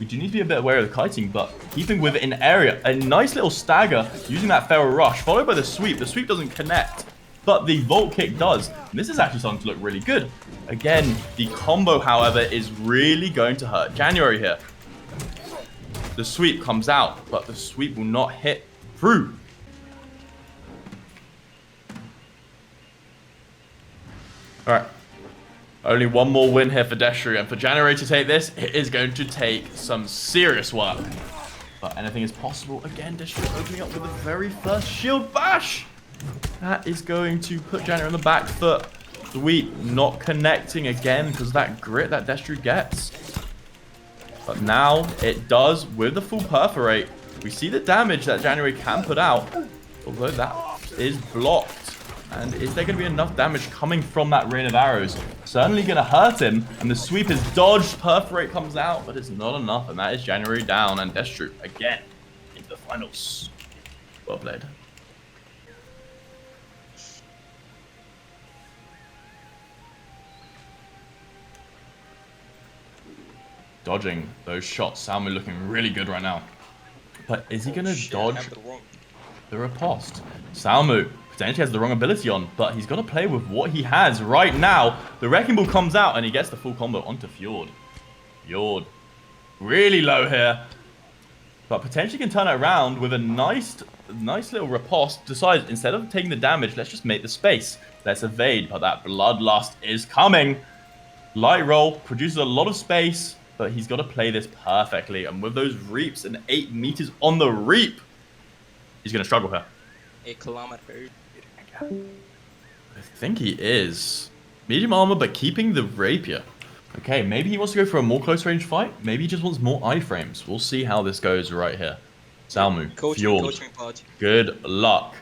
We do need to be a bit aware of the kiting, but keeping with it in area. A nice little stagger using that feral rush, followed by the sweep. The sweep doesn't connect, but the vault kick does. And this is actually starting to look really good. Again, the combo, however, is really going to hurt January here. The sweep comes out, but the sweep will not hit through. All right. Only one more win here for Destru, and for January to take this, it is going to take some serious work. But anything is possible. Again, Destru opening up with the very first shield bash. That is going to put January on the back foot. Sweep not connecting again because of that grit that Destru gets. But now it does with the full perforate. We see the damage that January can put out, although that is blocked. And is there going to be enough damage coming from that rain of arrows? Certainly going to hurt him. And the sweep is dodged. Perforate comes out, but it's not enough. And that is January down. And Destru again into the finals. Well played. Dodging those shots. Salmo looking really good right now. But is he going to dodge the riposte? Salmo potentially has the wrong ability on, but he's got to play with what he has right now. The Wrecking Ball comes out, and he gets the full combo onto Fjord. Fjord really low here, but potentially can turn it around with a nice little riposte. Decides, instead of taking the damage, let's just make the space. Let's evade, but that Bloodlust is coming. Light roll produces a lot of space, but he's got to play this perfectly. And with those reaps and 8 meters on the reap, he's going to struggle here. 8 kilometers. I think he is. Medium armor, but keeping the rapier. Okay, maybe he wants to go for a more close range fight. Maybe he just wants more iframes. We'll see how this goes right here. Salmu, Fjord. Good luck.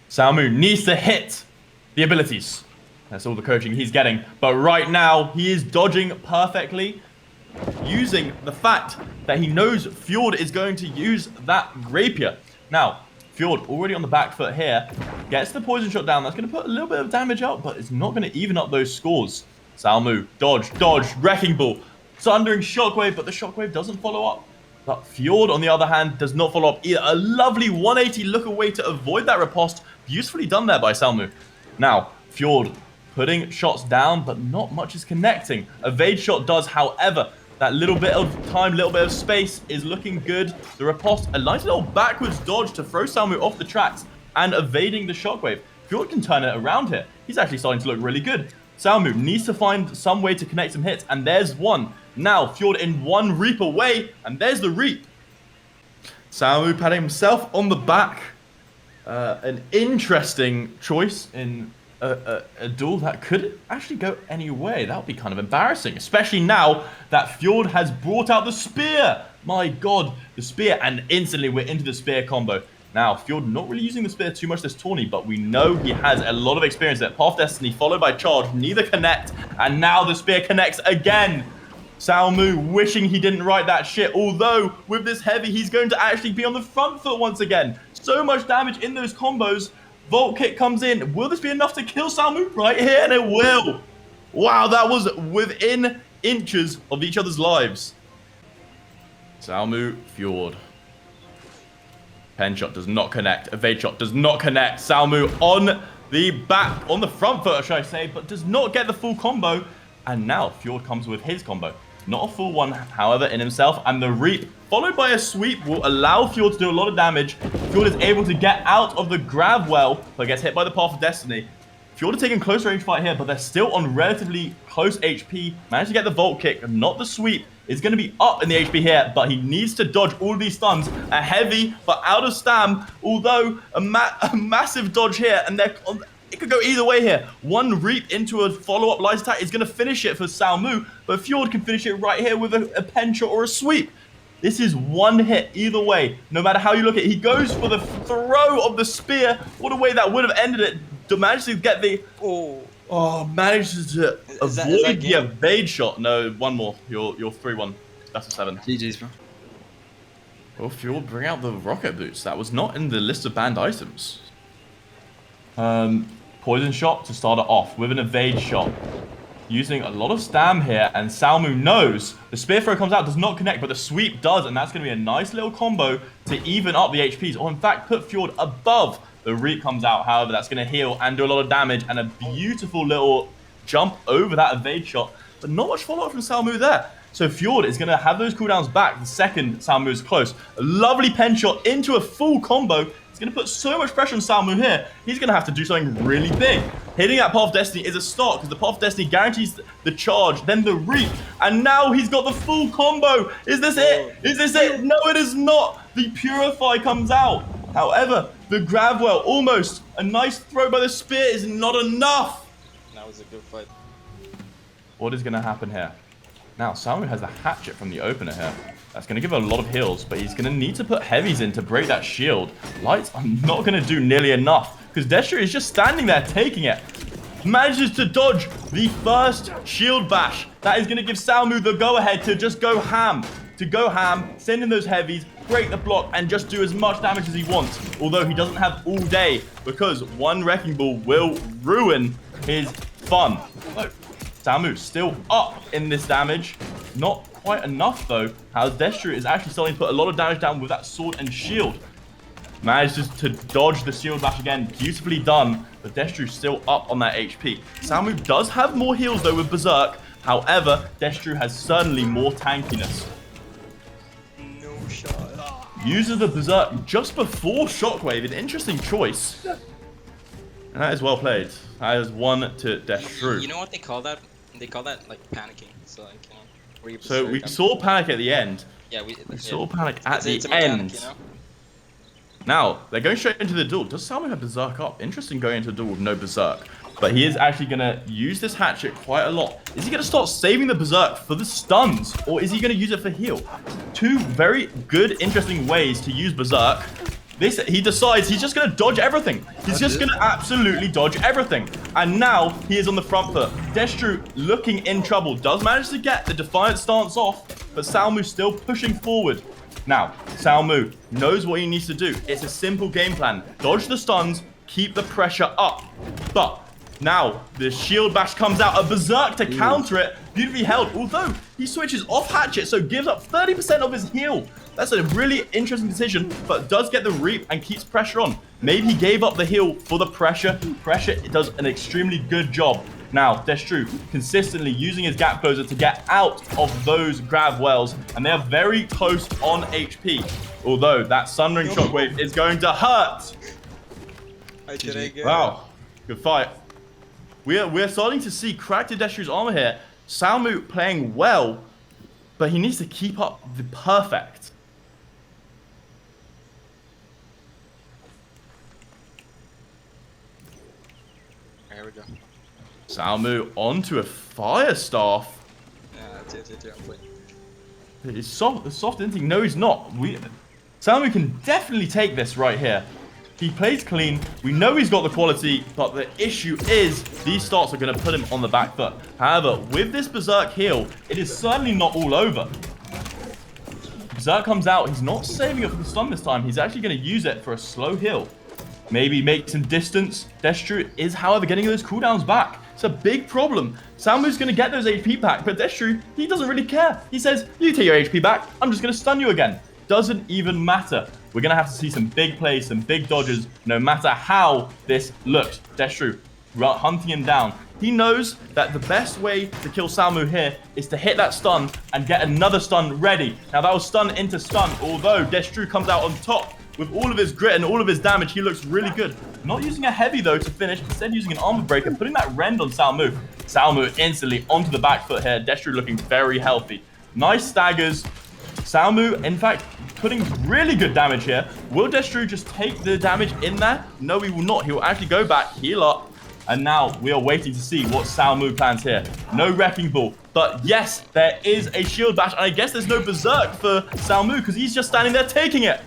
Salmu needs to hit the abilities. That's all the coaching he's getting. But right now, he is dodging perfectly, using the fact that he knows Fjord is going to use that rapier. Now, Fjord already on the back foot here, gets the poison shot down. That's going to put a little bit of damage out, but it's not going to even up those scores. Salmu, dodge, Wrecking Ball, Sundering Shockwave, but the Shockwave doesn't follow up. But Fjord, on the other hand, does not follow up either. A lovely 180 look away to avoid that riposte. Beautifully done there by Salmu. Now, Fjord putting shots down, but not much is connecting. Evade shot does, however. That little bit of time, little bit of space is looking good. The riposte, a nice little backwards dodge to throw Salmu off the tracks and evading the shockwave. Fjord can turn it around here. He's actually starting to look really good. Salmu needs to find some way to connect some hits, and there's one. Now, Fjord in one reap away, and there's the reap. Salmu patting himself on the back. An interesting choice in a duel that could actually go any way. That would be kind of embarrassing, especially now that Fjord has brought out the spear. My god, the spear, and instantly we're into the spear combo. Now, Fjord not really using the spear too much this tourney, but we know he has a lot of experience at Path Destiny, followed by Charge, neither connect, and now the spear connects again. Salmu wishing he didn't write that shit, although with this heavy, he's going to actually be on the front foot once again. So much damage in those combos. Vault kick comes in. Will this be enough to kill Salmu right here? And it will. Wow, that was within inches of each other's lives. Salmu, Fjord. Pen shot does not connect. Evade shot does not connect. Salmu on the front foot, should I say, but does not get the full combo. And now Fjord comes with his combo. Not a full one, however, in himself. And the reap, followed by a sweep, will allow Fjord to do a lot of damage. Fjord is able to get out of the grab well, but gets hit by the Path of Destiny. Fjord are taking close range fight here, but they're still on relatively close HP. Managed to get the vault kick, not the sweep. Is going to be up in the HP here, but he needs to dodge all of these stuns. A heavy, but out of stam, although a massive dodge here, and it could go either way here. One reap into a follow-up light attack is going to finish it for Salmu, but Fjord can finish it right here with a pen shot or a sweep. This is one hit either way, no matter how you look at it. He goes for the throw of the spear. What a way that would have ended it. Managed to get the... manages to avoid the evade shot. No, one more. You're 3-1. That's a 7. GG's, bro. Well, Fjord bring out the rocket boots. That was not in the list of banned items. Poison shot to start it off with an evade shot. using a lot of stam here, and Salmu knows the spear throw comes out, does not connect, but the sweep does, and that's going to be a nice little combo to even up the HPs, or in fact put Fjord above. The reap comes out, however, that's going to heal and do a lot of damage, and a beautiful little jump over that evade shot, but not much follow-up from Salmu there. So Fjord is going to have those cooldowns back the second Salmu is close. A lovely pen shot into a full combo. It's going to put so much pressure on Salmu here. He's going to have to do something really big. Hitting that Path of Destiny is a start because the Path of Destiny guarantees the charge, then the reap, and now he's got the full combo. Is this it? Is this it? No, it is not. The Purify comes out. However, the grab well, almost. A nice throw by the spear is not enough. That was a good fight. What is going to happen here? Now, Salmu has the hatchet from the opener here. That's going to give a lot of heals, but he's going to need to put heavies in to break that shield. Lights are not going to do nearly enough because Destru is just standing there taking it. Manages to dodge the first shield bash. That is going to give Salmu the go-ahead to just go ham. Send in those heavies, break the block, and just do as much damage as he wants. Although he doesn't have all day because one Wrecking Ball will ruin his fun. Look. Salmu still up in this damage. Not quite enough though. How Destru is actually starting to put a lot of damage down with that sword and shield. Manages to dodge the shield bash again. Beautifully done. But Destru still up on that HP. Salmu does have more heals though with Berserk. However, Destru has certainly more tankiness. No shot. Uses the Berserk just before Shockwave. An interesting choice. And that is well played. That is 1 to Destru. You know what they call that? They call that like panicking. So like, where you So we saw panic at the end. Yeah, we saw panic at the it's a mechanic, end. you know? Now, they're going straight into the duel. Does Salmu have Berserk up? Interesting going into a duel with no Berserk. But he is actually going to use this hatchet quite a lot. Is he going to start saving the Berserk for the stuns? Or is he going to use it for heal? Two very good, interesting ways to use Berserk. He decides he's just going to dodge everything. He's just going to absolutely dodge everything. And now he is on the front foot. Destru looking in trouble. Does manage to get the Defiant stance off, but Salmu still pushing forward. Now, Salmu knows what he needs to do. It's a simple game plan. Dodge the stuns, keep the pressure up. But now the shield bash comes out. A Berserk to counter it. Beautifully held. Although he switches off hatchet, so gives up 30% of his heal. That's a really interesting decision, but does get the reap and keeps pressure on. Maybe he gave up the heal for the pressure. Pressure does an extremely good job. Now, Destru consistently using his gap closer to get out of those grab wells, and they are very close on HP. Although that Sunring Shockwave is going to hurt. I did it again. Wow, good fight. We're starting to see cracked in Destru's armor here. Salmu playing well, but he needs to keep up the perfect. There we go. Salmu onto a fire staff. Yeah, that's it. I'm playing. It's soft ending. No, he's not. Salmu can definitely take this right here. He plays clean. We know he's got the quality, but the issue is these starts are going to put him on the back foot. However, with this Berserk heal, it is certainly not all over. Berserk comes out. He's not saving it for the stun this time. He's actually going to use it for a slow heal. Maybe make some distance. Destru is, however, getting those cooldowns back. It's a big problem. Salmu's going to get those HP back, but Destru, he doesn't really care. He says, you take your HP back. I'm just going to stun you again. Doesn't even matter. We're going to have to see some big plays, some big dodges, no matter how this looks. Destru hunting him down. He knows that the best way to kill Salmu here is to hit that stun and get another stun ready. Now, that was stun into stun, although Destru comes out on top. With all of his grit and all of his damage, he looks really good. Not using a heavy, though, to finish. Instead, using an armor breaker, putting that rend on Salmu. Salmu instantly onto the back foot here. Destru looking very healthy. Nice staggers. Salmu, in fact, putting really good damage here. Will Destru just take the damage in there? No, he will not. He will actually go back, heal up. And now we are waiting to see what Salmu plans here. No Wrecking Ball. But yes, there is a shield bash. And I guess there's no Berserk for Salmu because he's just standing there taking it.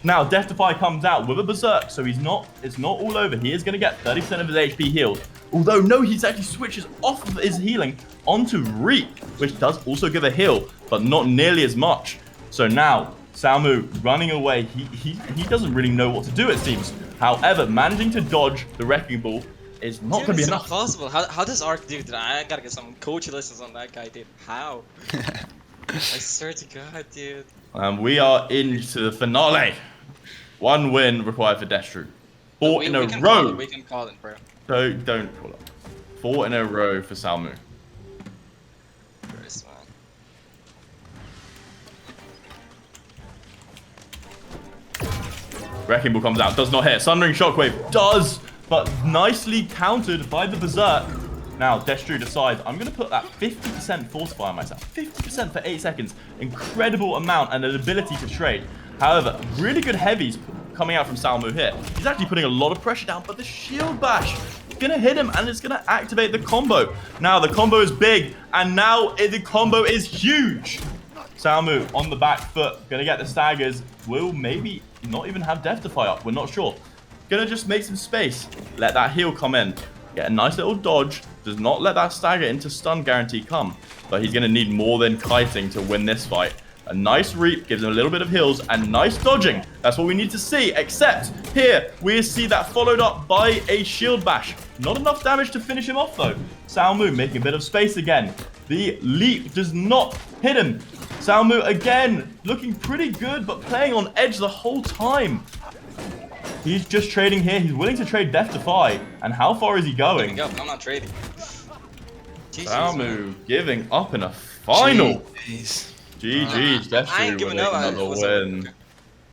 Now, Death Defy comes out with a Berserk, so it's not all over. He is going to get 30% of his HP healed. Although, no, he's actually switches off of his healing onto Reap, which does also give a heal, but not nearly as much. So now, Salmu running away. He doesn't really know what to do, it seems. However, managing to dodge the Wrecking Ball is not Dude, going to be it's enough. impossible. How does Ark do that? I gotta get some coach lessons on that guy, dude. How? I swear to God, dude. We are into the finale. 1 win required for Destru. 4 in a We can call it. row. We can call it, bro. Don't pull up. 4 in a row for Salmu. Christ, man. Wrecking Ball comes out, does not hit. Sundering Shockwave does, but nicely countered by the Berserk. Now, Destru decides, I'm going to put that 50% Fortify on myself. 50% for 8 seconds. Incredible amount and an ability to trade. However, really good heavies coming out from Salmu here. He's actually putting a lot of pressure down, but the Shield Bash is going to hit him, and it's going to activate the combo. Now, the combo is big, and now the combo is huge. Salmu on the back foot, going to get the staggers. Will maybe not even have Death Defy up. We're not sure. Going to just make some space. Let that heal come in. Get a nice little dodge. Does not let that stagger into stun guarantee come. But he's going to need more than kiting to win this fight. A nice reap gives him a little bit of heals and nice dodging. That's what we need to see. Except here, we see that followed up by a shield bash. Not enough damage to finish him off though. Salmu making a bit of space again. The leap does not hit him. Salmu again looking pretty good, but playing on edge the whole time. He's just trading here. He's willing to trade Death Defy. And how far is he going? I'm not trading. Jesus, Salmu man. giving up in a final. Jeez. GG's, I ain't Destru giving winning up. another win. Okay.